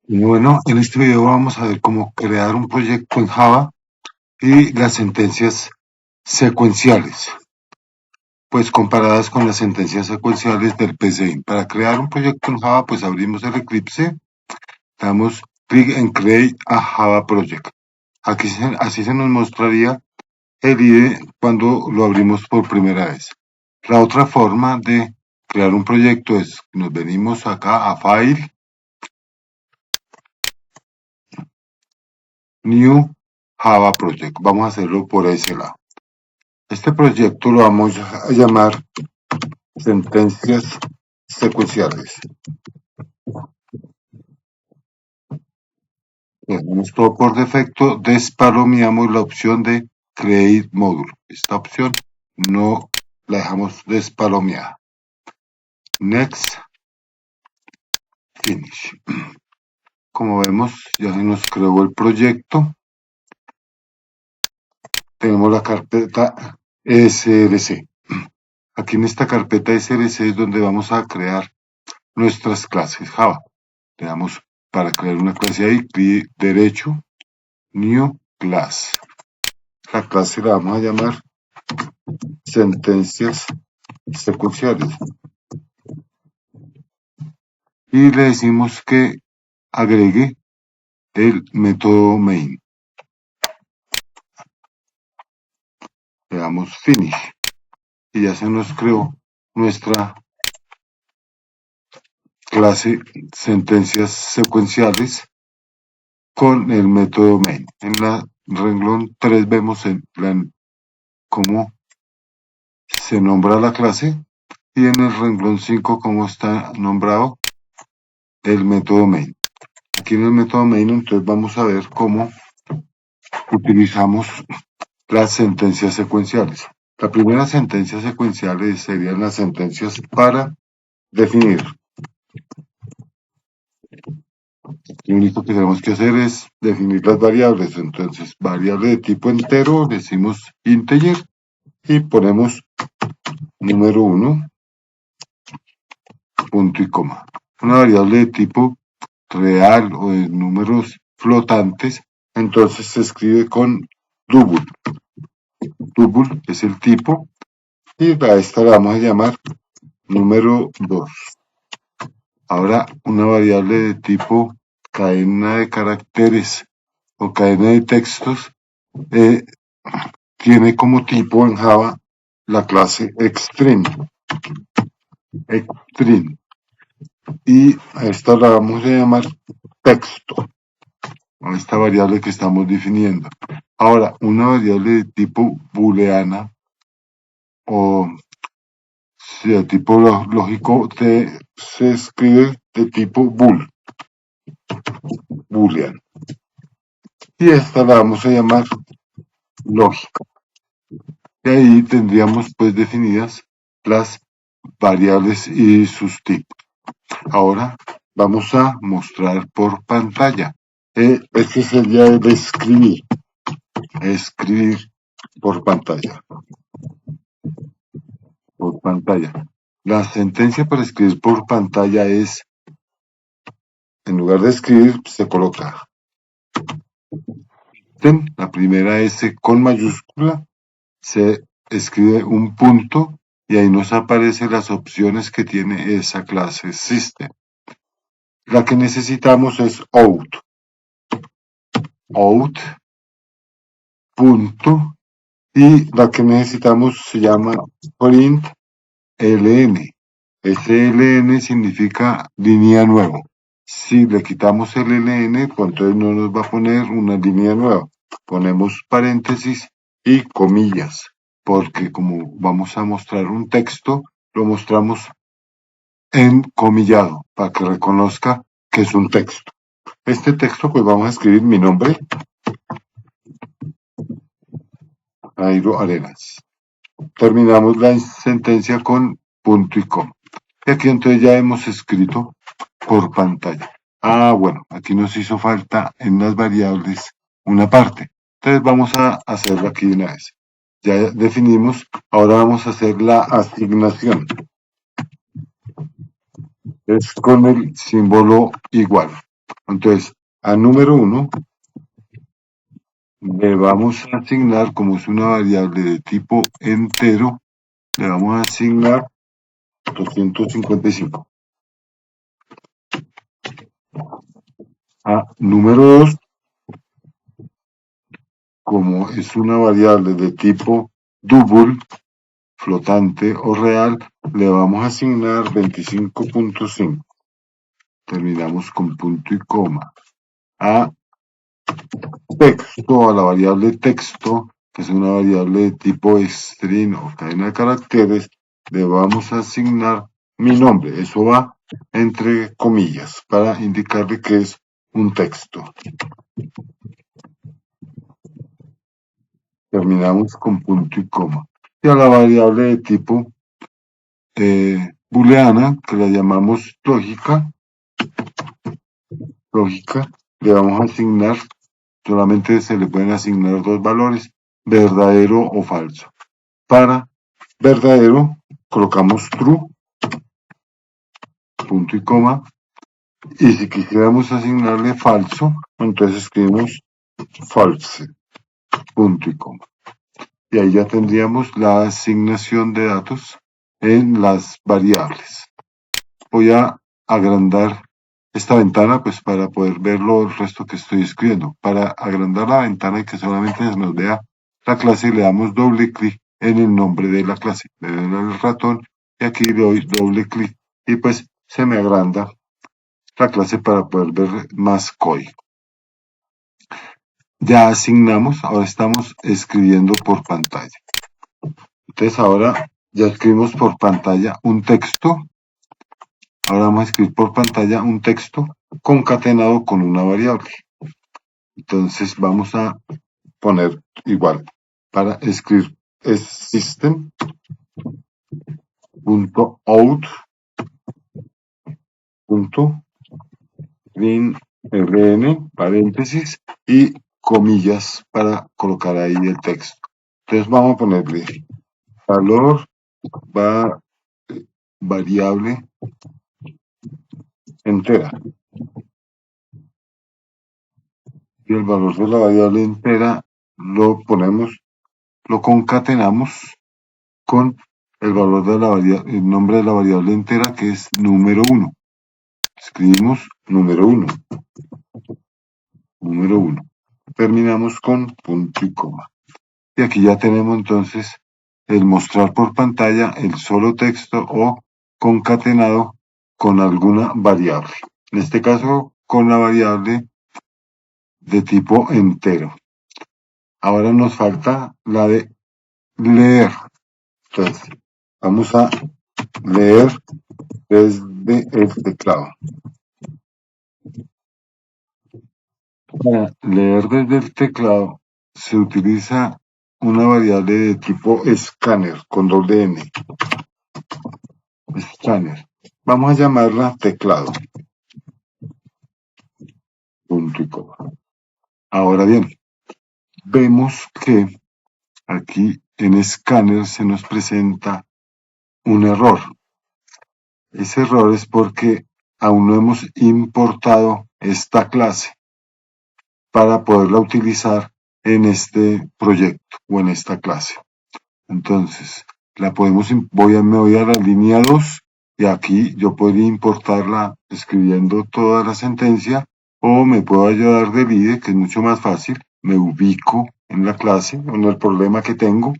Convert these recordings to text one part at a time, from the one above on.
Y bueno, en este video vamos a ver cómo crear un proyecto en Java y las sentencias secuenciales, pues comparadas con las sentencias secuenciales del PCI. Para crear un proyecto en Java, pues abrimos el Eclipse, damos clic en Create a Java Project. Así se nos mostraría el IDE cuando lo abrimos por primera vez. La otra forma de crear un proyecto es, nos venimos acá a File, New Java Project. Vamos a hacerlo por ese lado. Este proyecto lo vamos a llamar sentencias secuenciales. Dejamos todo por defecto, despalomeamos la opción de Create Módulo. Esta opción no la dejamos despalomeada. Next, Finish. Como vemos, ya se nos creó el proyecto. Tenemos la carpeta SLC. Aquí en esta carpeta SLC es donde vamos a crear nuestras clases Java. Le damos para crear una clase ahí, clic derecho, New Class. La clase la vamos a llamar sentencias secuenciales. Y le decimos que agregue el método main. Le damos finish. Y ya se nos creó nuestra clase sentencias secuenciales con el método main. En la renglón 3 vemos cómo se nombra la clase y en el renglón 5 cómo está nombrado el método main. Aquí en el método main entonces vamos a ver cómo utilizamos las sentencias secuenciales. La primera sentencia secuencial serían las sentencias para definir. Lo único que tenemos que hacer es definir las variables. Entonces, variable de tipo entero, decimos integer y ponemos número 1, punto y coma. Una variable de tipo real o de números flotantes, entonces se escribe con double. Double es el tipo y a esta la vamos a llamar número 2. Ahora, una variable de tipo cadena de caracteres o cadena de textos tiene como tipo en Java la clase extreme. Extreme. Y a esta la vamos a llamar texto. A esta variable que estamos definiendo. Ahora, una variable de tipo booleana o de tipo lógico se escribe de tipo bool. Boolean. Y esta la vamos a llamar lógica. Y ahí tendríamos pues definidas las variables y sus tipos. Ahora vamos a mostrar por pantalla. Este sería el escribir. Escribir por pantalla. Por pantalla. La sentencia para escribir por pantalla es, en lugar de escribir, se coloca la primera S con mayúscula, se escribe un punto y ahí nos aparecen las opciones que tiene esa clase System. La que necesitamos es out. Out. Punto. Y la que necesitamos se llama print ln. Ese ln significa línea nueva. Si le quitamos el ln, pues entonces no nos va a poner una línea nueva. Ponemos paréntesis y comillas, porque como vamos a mostrar un texto, lo mostramos encomillado para que reconozca que es un texto. Este texto, pues vamos a escribir mi nombre, Jairo Arenas. Terminamos la sentencia con punto y coma. Y aquí entonces ya hemos escrito por pantalla. Ah, bueno, aquí nos hizo falta en las variables una parte. Entonces vamos a hacerlo aquí de una vez. Ya definimos, ahora vamos a hacer la asignación. Es con el símbolo igual. Entonces, al número 1 le vamos a asignar, como es una variable de tipo entero, le vamos a asignar 255. A número 2, como es una variable de tipo double, flotante o real, le vamos a asignar 25.5. Terminamos con punto y coma. A texto, a la variable texto, que es una variable de tipo string o cadena de caracteres, le vamos a asignar mi nombre. Eso va entre comillas para indicarle que es un texto. Terminamos con punto y coma. Y a la variable de tipo booleana, que la llamamos lógica, le vamos a asignar, solamente se le pueden asignar dos valores, verdadero o falso. Para verdadero, colocamos true, punto y coma, y si quisiéramos asignarle falso, entonces escribimos false, punto y coma. Y ahí ya tendríamos la asignación de datos en las variables. Voy a agrandar esta ventana pues para poder ver el resto que estoy escribiendo. Para agrandar la ventana y que solamente nos vea la clase, le damos doble clic en el nombre de la clase. Le doy el ratón y aquí le doy doble clic y pues se me agranda la clase para poder ver más código. Ya asignamos, ahora estamos escribiendo por pantalla. Entonces ahora ya escribimos por pantalla un texto. Ahora vamos a escribir por pantalla un texto concatenado con una variable. Entonces vamos a poner igual para escribir es system.out.println paréntesis y comillas para colocar ahí el texto. Entonces vamos a ponerle valor va variable entera. Y el valor de la variable entera lo ponemos, lo concatenamos con el valor de la variable, el nombre de la variable entera que es número 1. Escribimos número 1. Número 1. Terminamos con punto y coma. Y aquí ya tenemos entonces el mostrar por pantalla el solo texto o concatenado con alguna variable. En este caso, con la variable de tipo entero. Ahora nos falta la de leer. Entonces, vamos a leer desde el teclado. Para leer desde el teclado se utiliza una variable de tipo escáner con doble N. Escáner. Vamos a llamarla teclado. Punto y coma. Ahora bien, vemos que aquí en escáner se nos presenta un error. Ese error es porque aún no hemos importado esta clase para poderla utilizar en este proyecto o en esta clase. Entonces, la podemos, me voy a la línea 2 y aquí yo podría importarla escribiendo toda la sentencia o me puedo ayudar del IDE, que es mucho más fácil. Me ubico en la clase, en el problema que tengo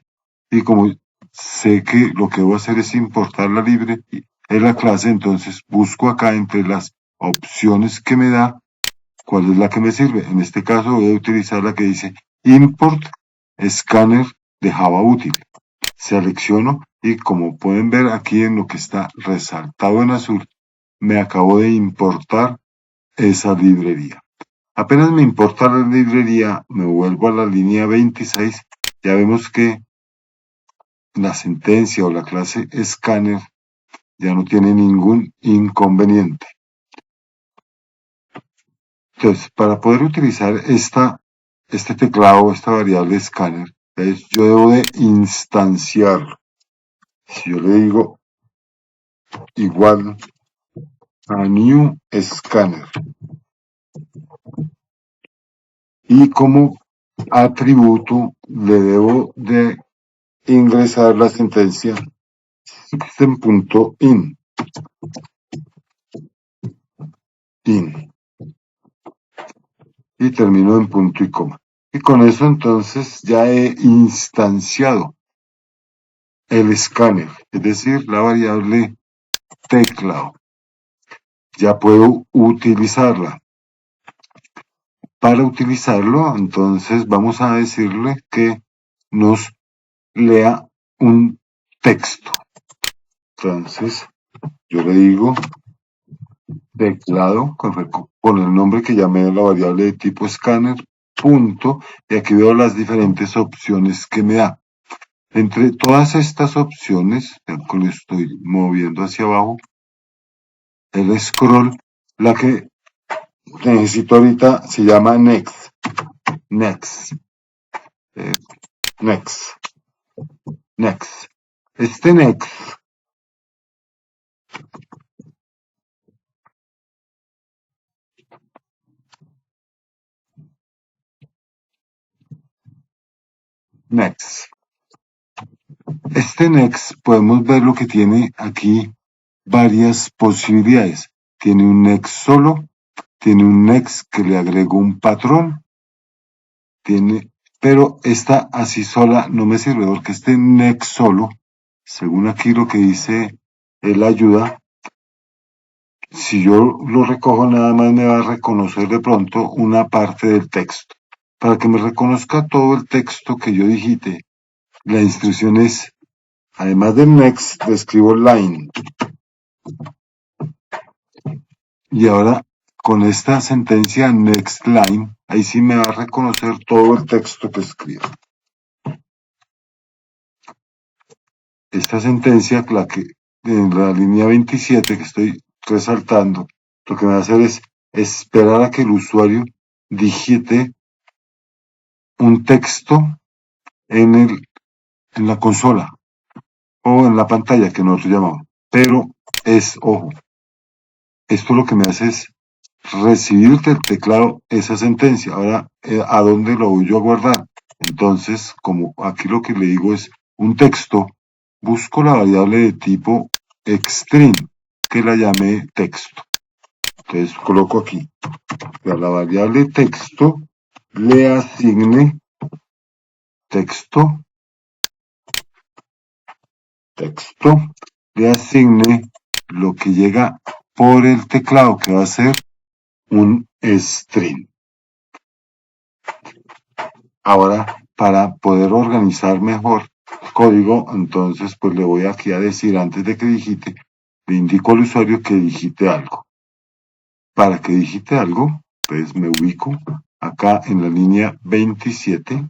y como sé que lo que debo hacer es importar la libre en la clase, entonces busco acá entre las opciones que me da cuál es la que me sirve. En este caso voy a utilizar la que dice import scanner de Java útil. Selecciono y como pueden ver aquí en lo que está resaltado en azul, me acabo de importar esa librería. Apenas me importa la librería, me vuelvo a la línea 26, ya vemos que la sentencia o la clase scanner ya no tiene ningún inconveniente. Entonces, para poder utilizar este teclado, esta variable scanner, yo debo de instanciarlo. Si yo le digo igual a new scanner, y como atributo le debo de ingresar la sentencia system.in y termino en punto y coma. Y con eso entonces ya he instanciado el escáner, es decir, la variable teclado. Ya puedo utilizarla. Para utilizarlo, entonces vamos a decirle que nos lea un texto. Entonces, yo le digo teclado con el nombre que llamé de la variable de tipo escáner, punto, y aquí veo las diferentes opciones que me da. Entre todas estas opciones, le estoy moviendo hacia abajo, el scroll, la que necesito ahorita se llama next, next, eh, next, next. Este next next. Este next podemos ver lo que tiene aquí varias posibilidades. Tiene un next solo, tiene un next que le agrego un patrón, tiene, pero esta así sola no me sirve porque este next solo, según aquí lo que dice el ayuda, si yo lo recojo nada más me va a reconocer de pronto una parte del texto. Para que me reconozca todo el texto que yo digite, la instrucción es, además del next, le escribo line. Y ahora, con esta sentencia next line, ahí sí me va a reconocer todo el texto que escribo. Esta sentencia, la que en la línea 27 que estoy resaltando, lo que me va a hacer es esperar a que el usuario digite un texto en la consola o en la pantalla que nosotros llamamos. Pero ojo, esto lo que me hace es recibir del teclado esa sentencia. Ahora, ¿a dónde lo voy yo a guardar? Entonces, como aquí lo que le digo es un texto, busco la variable de tipo extreme, que la llame texto. Entonces, coloco aquí, que a la variable texto le asigne texto, le asigne lo que llega por el teclado, que va a ser un string. Ahora, para poder organizar mejor el código, entonces, pues le voy aquí a decir, antes de que digite, le indico al usuario que digite algo. Para que digite algo, pues me ubico acá en la línea 27,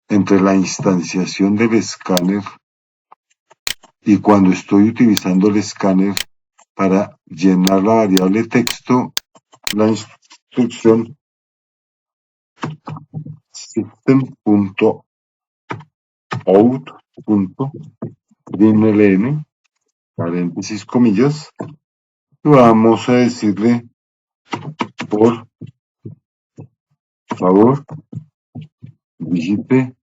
entre la instanciación del escáner y cuando estoy utilizando el escáner para llenar la variable texto, la instrucción system.out.println, paréntesis, comillas, y vamos a decirle, por favor, digite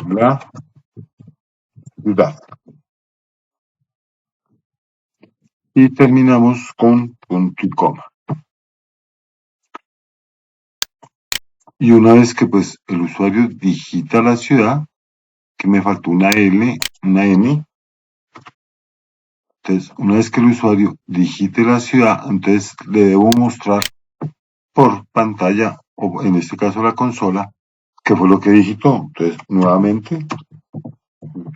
la ciudad. Y terminamos con punto y coma. Y una vez que pues el usuario digita la ciudad, que me faltó una L, una N, entonces una vez que el usuario digite la ciudad, entonces le debo mostrar por pantalla, o en este caso la consola, qué fue lo que digitó. Entonces, nuevamente,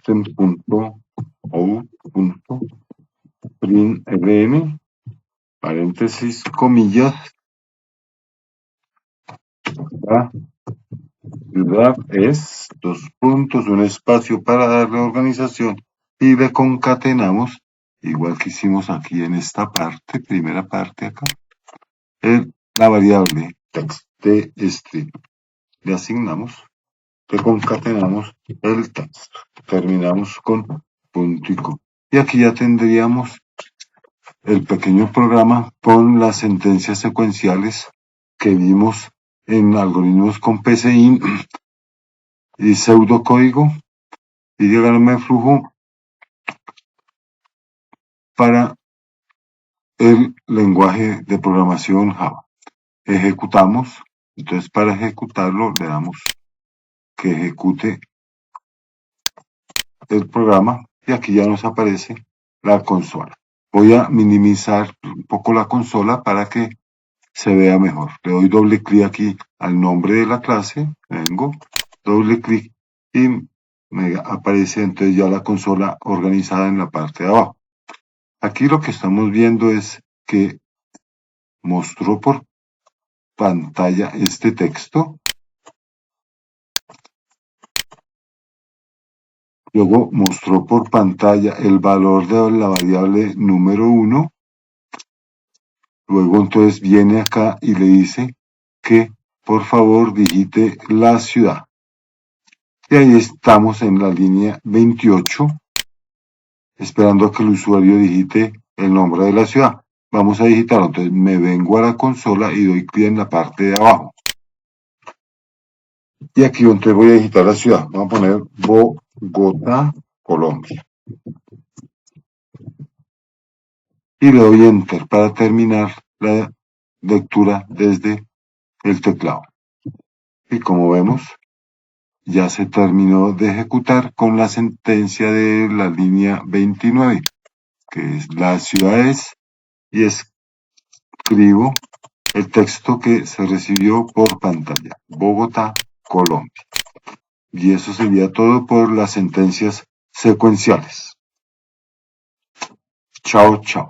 system.out.println, paréntesis, comillas, la ciudad es, dos puntos, un espacio para darle organización y le concatenamos, igual que hicimos aquí en esta parte, primera parte acá, la variable text de string. Le asignamos, le concatenamos el texto. Terminamos con punto y coma. Y aquí ya tendríamos el pequeño programa con las sentencias secuenciales que vimos en algoritmos con PCIN y pseudocódigo y diagrama de flujo para el lenguaje de programación Java. Ejecutamos, entonces para ejecutarlo le damos que ejecute el programa y aquí ya nos aparece la consola. Voy a minimizar un poco la consola para que se vea mejor. Le doy doble clic aquí al nombre de la clase, vengo, doble clic y me aparece entonces ya la consola organizada en la parte de abajo. Aquí lo que estamos viendo es que mostró por pantalla este texto. Luego mostró por pantalla el valor de la variable número 1. Luego entonces viene acá y le dice que por favor digite la ciudad. Y ahí estamos en la línea 28, esperando a que el usuario digite el nombre de la ciudad. Vamos a digitarlo. Entonces me vengo a la consola y doy clic en la parte de abajo. Y aquí entonces voy a digitar la ciudad. Vamos a poner Bogotá, Colombia. Y le doy Enter para terminar la lectura desde el teclado. Y como vemos, ya se terminó de ejecutar con la sentencia de la línea 29, que es las ciudades, y escribo el texto que se recibió por pantalla, Bogotá, Colombia. Y eso sería todo por las sentencias secuenciales. Chao, chao.